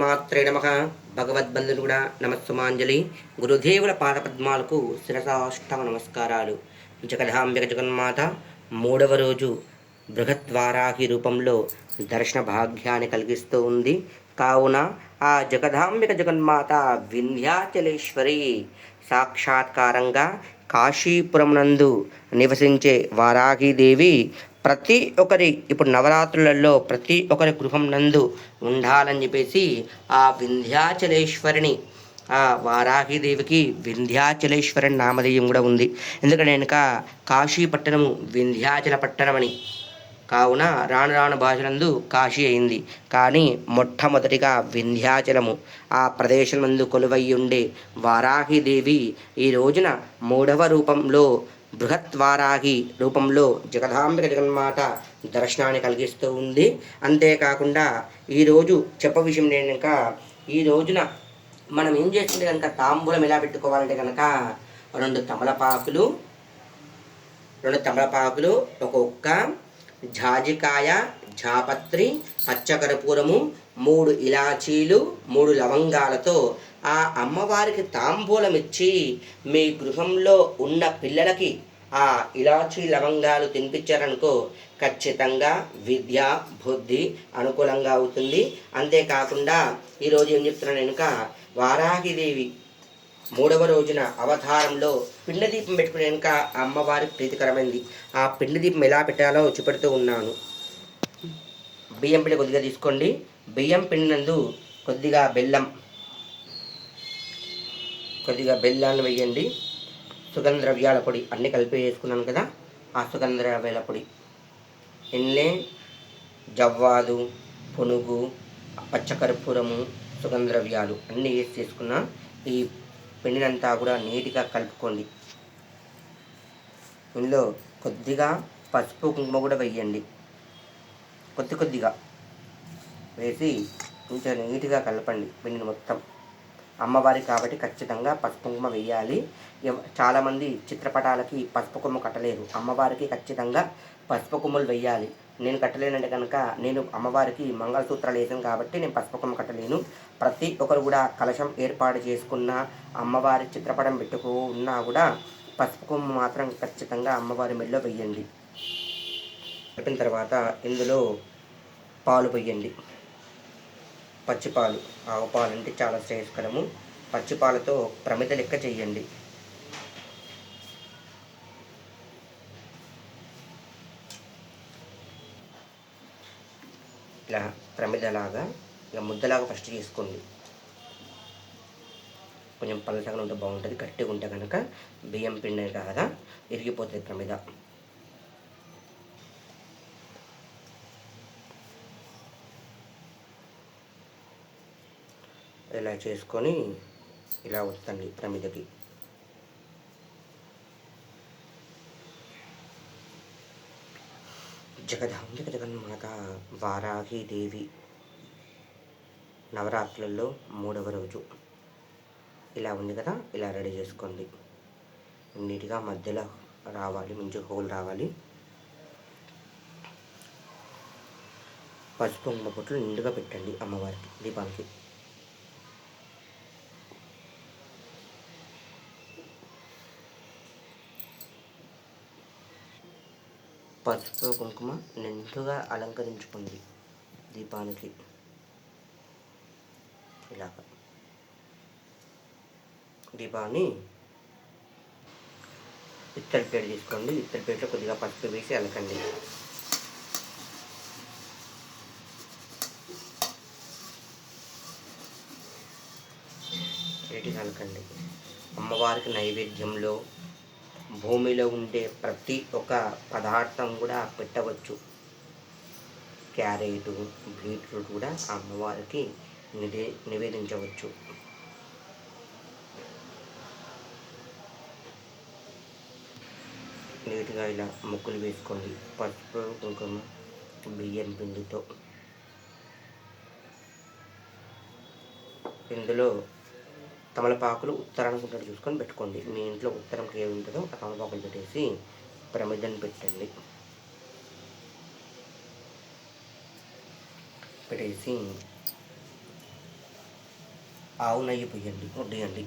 మాత్రే నమః. భగవద్బంధువుడా నమస్సుమాంజలి. గురుదేవుల పాదపద్మాలకు శిరసాష్టమ నమస్కారాలు. జగదాంబిక జగన్మాత మూడవ రోజు బృహద్వారాహి రూపంలో దర్శన భాగ్యాన్ని కలిగిస్తూ ఉంది. కావున ఆ జగదాంబిక జగన్మాత వింధ్యాచలేశ్వరి సాక్షాత్కారంగా కాశీపురం నందు నివసించే వారాహిదేవి ప్రతి ఒక్కరి ఇప్పుడు నవరాత్రులలో ప్రతి ఒక్కరి గృహం నందు ఉండాలని చెప్పేసి ఆ వింధ్యాచలేశ్వరిని ఆ వారాహిదేవికి వింధ్యాచలేశ్వరి నామధేయం కూడా ఉంది. ఎందుకంటే వెనుక కాశీ పట్టణము వింధ్యాచల పట్టణమని, కావున రాను రాను భాషలందు కాశీ అయింది. కానీ మొట్టమొదటిగా వింధ్యాచలము ఆ ప్రదేశం నందు కొలువై ఉండే వారాహిదేవి ఈ రోజున మూడవ రూపంలో బృహత్వారాహి రూపంలో జగదాంబిక జగన్మాత దర్శనాన్ని కలిగిస్తూ ఉంది. అంతేకాకుండా ఈరోజు చెప్ప విషయం నేను కనుక ఈ రోజున మనం ఏం చేస్తుంటే కనుక తాంబూలం ఎలా పెట్టుకోవాలంటే కనుక రెండు తమలపాకులు ఒక్కొక్క జాజికాయ, జాపత్రి, పచ్చకర్పూరము, 3 ఇలాచీలు, 3 లవంగాలతో ఆ అమ్మవారికి తాంబూలం ఇచ్చి మీ గృహంలో ఉన్న పిల్లలకి ఆ ఇలాచీ లవంగాలు తినిపించారనుకో ఖచ్చితంగా విద్య బుద్ధి అనుకూలంగా అవుతుంది. అంతేకాకుండా ఈరోజు ఏం చెప్తున్నాను కనుక వారాహిదేవి మూడవ రోజున అవతారంలో పిండి దీపం పెట్టుకునే కనుక అమ్మవారికి ప్రీతికరమైంది. ఆ పిండి దీపం ఎలా పెట్టాలో చూపెడుతూ ఉన్నాను. బియ్యం పిండి కొద్దిగా తీసుకోండి. బియ్యం పిండి నందు కొద్దిగా బెల్లాన్ని వేయండి. సుగంధ ద్రవ్యాల పొడి అన్నీ కలిపి వేసుకున్నాను కదా, ఆ సుగంధ ద్రవ్యాల పొడి ఎన్లే జవ్వాదు, పునుగు, పచ్చకర్పూరము, సుగంధ ద్రవ్యాలు అన్నీ వేసి తీసుకున్న ఈ పిండినంతా కూడా నీట్గా కలుపుకోండి. ఇందులో కొద్దిగా పసుపు కుంకుమ కూడా వేయండి. కొద్దిగా వేసి కొంచెం నీట్గా కలపండి పిండిని మొత్తం. అమ్మవారి కాబట్టి ఖచ్చితంగా పసుపు కుంకుమ వేయాలి. చాలామంది చిత్రపటాలకి పసుపు కొమ్మ కట్టలేరు. అమ్మవారికి ఖచ్చితంగా పసుపు కొమ్మలు వేయాలి. నేను కట్టలేనంటే కనుక నేను అమ్మవారికి మంగళసూత్రాలు వేసాను కాబట్టి నేను పసుపు కొమ్మ కట్టలేను. ప్రతి ఒక్కరు కూడా కలశం ఏర్పాటు చేసుకున్న అమ్మవారి చిత్రపటం పెట్టుకున్నా కూడా పసుపు కొమ్మ మాత్రం ఖచ్చితంగా అమ్మవారి మెడలో వేయండి. కలిపిన తర్వాత ఇందులో పాలు పోయండి. పచ్చిపాలు, ఆవు పాలు అంటే చాలా శ్రేయస్కరము. పచ్చిపాలతో ప్రమిద లెక్క చేయండి. ఇలా ప్రమిదలాగా ఇక ముద్దలాగా ఫస్ట్ చేసుకోండి. కొంచెం పలసగా ఉంటే బాగుంటుంది. గట్టిగా ఉంటే కనుక బియ్యం పిండి కదా ఇరిగిపోతుంది ప్రమిద. ఇలా చేసుకొని ఇలా వస్తుంది ప్రమిదకి. జగదాంబిక జగన్మాత వారాహిదేవి నవరాత్రులలో మూడవ రోజు ఇలా ఉంది కదా, ఇలా రెడీ చేసుకోండి. నీట్గా మధ్యలో రావాలి, మంచి హోల్ రావాలి. పసుపు కుంకుమ బొట్లు నిండుగా పెట్టండి అమ్మవారికి దీపానికి. పసుపు కుంకుమ నిండుగా అలంకరించుకుంది దీపానికి. ఇలాగ దీపాన్ని ఇత్తడి ప్లేట్ తీసుకోండి. ఇత్తడి ప్లేట్లో కొద్దిగా పసుపు వేసి అలకండి. నీటిగా అలకండి. అమ్మవారికి నైవేద్యంలో భూమిలో ఉండే ప్రతి ఒక్క పదార్థం కూడా పెట్టవచ్చు. క్యారెట్, బీట్రూట్ కూడా అమ్మవారికి నివేదించవచ్చు. నీట్గా ఇలా ముగ్గులు వేసుకోండి. పసుపు కుంకుమ బియ్యం పిండితో. ఇందులో తమలపాకులు ఉత్తరానికి ఉన్నట్టు చూసుకొని పెట్టుకోండి. మీ ఇంట్లో ఉత్తరంకి ఏమి ఉంటుందో ఆ తమలపాకులు పెట్టేసి ప్రమిదను పెట్టేసి ఆవు నెయ్యి పొయ్యండి, వడ్డీయండి.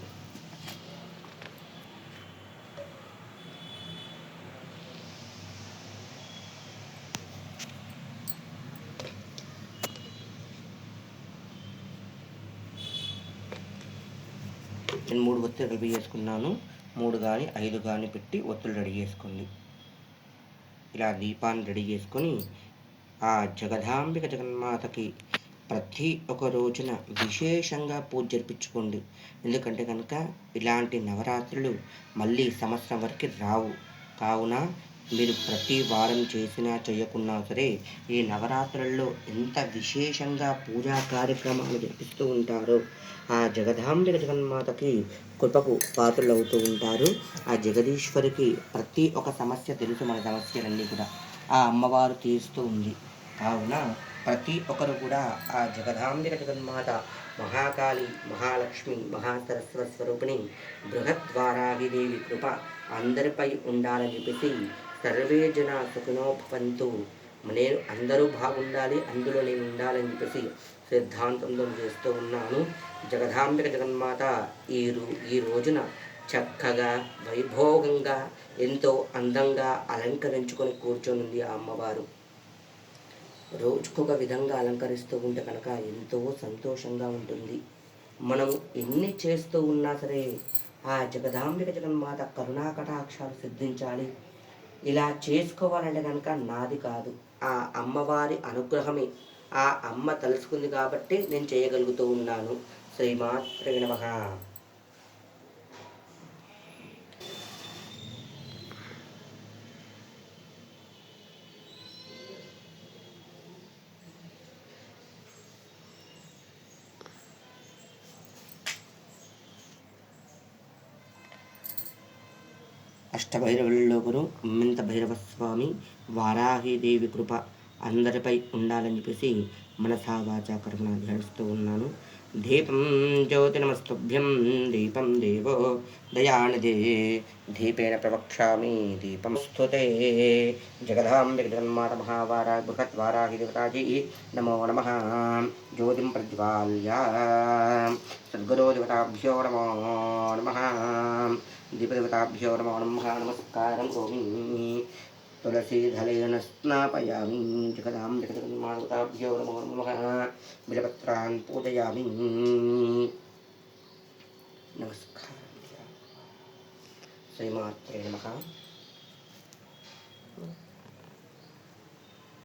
నేను 3 ఒత్తులు రెడీ చేసుకున్నాను. 3 కానీ 5 కానీ పెట్టి ఒత్తులు రెడీ చేసుకోండి. ఇలా దీపాన్ని రెడీ చేసుకొని ఆ జగదాంబిక జగన్మాతకి ప్రతి ఒక్క రోజున విశేషంగా పూజ జరిపించుకోండి. ఎందుకంటే కనుక ఇలాంటి నవరాత్రులు మళ్ళీ సంవత్సరం వరకు రావు. కావున మీరు ప్రతి వారం చేసినా చేయకున్నా సరే ఈ నవరాత్రుల్లో ఎంత విశేషంగా పూజా కార్యక్రమాలు జరిపిస్తూ ఉంటారో ఆ జగదాంబిక జగన్మాతకి కృపకు పాత్రలు అవుతూ ఉంటారు. ఆ జగదీశ్వరికి ప్రతి ఒక్క సమస్య తెలుసు, మన సమస్యలన్నీ కూడా ఆ అమ్మవారు తీరుస్తూ ఉంది. కావున ప్రతి ఒక్కరు కూడా ఆ జగదాంబిక జగన్మాత మహాకాళి, మహాలక్ష్మి, మహాసరస్వతి స్వరూపిణి, బృహద్వారాహిదేవి కృప అందరిపై ఉండాలని చెప్పేసి సర్వే జన సుఖినో భవంతు, నేను అందరూ బాగుండాలి, అందులో నేను ఉండాలని చెప్పేసి సిద్ధాంతంతో చేస్తూ ఉన్నాను. జగదాంబిక జగన్మాత ఈ రోజున చక్కగా వైభోగంగా ఎంతో అందంగా అలంకరించుకొని కూర్చొని ఆ అమ్మవారు. రోజుకొక విధంగా అలంకరిస్తూ ఉంటే కనుక ఎంతో సంతోషంగా ఉంటుంది. మనం ఎన్ని చేస్తూ ఉన్నా సరే ఆ జగదాంబిక జగన్మాత కరుణా కటాక్షాలు సిద్ధించాలి. ఇలా చేసుకోవాలంటే కనుక నాది కాదు, ఆ అమ్మవారి అనుగ్రహమే. ఆ అమ్మ తలుసుకుంది కాబట్టి నేను చేయగలుగుతూ ఉన్నాను. శ్రీమాత్రే నమః. అష్టభైరవుల్లో ఒకరు ఉమ్మెంత భైరవస్వామి వారాహిదేవి కృప అందరిపై ఉండాలని చెప్పేసి మనసా వాచా కర్మణ ధ్యానిస్తూ ఉన్నాను. దీపం జ్యోతినమస్తుభ్యం దీపం దేవో దయానిధే దీపేన ప్రవక్ష్యామి దీపం స్తుతే జగదాంబిక జగన్మాత మహావారా బృహద్వారాహి దేవతాజీ నమో నమః. జ్యోతిం ప్రజ్వాల్య సద్గురో దేవతాభ్యో నమో నమః. దీపదేవతాభ్యో నమో నమః. నమస్కారం కరోమి. तुलसीदलेन स्नापयामि. जगदांबिक जगन्माताभ्यो नमो नमः. बिल्वपत्रान् पूजयामि. नमस्कारः. श्रीमात्रे नमः.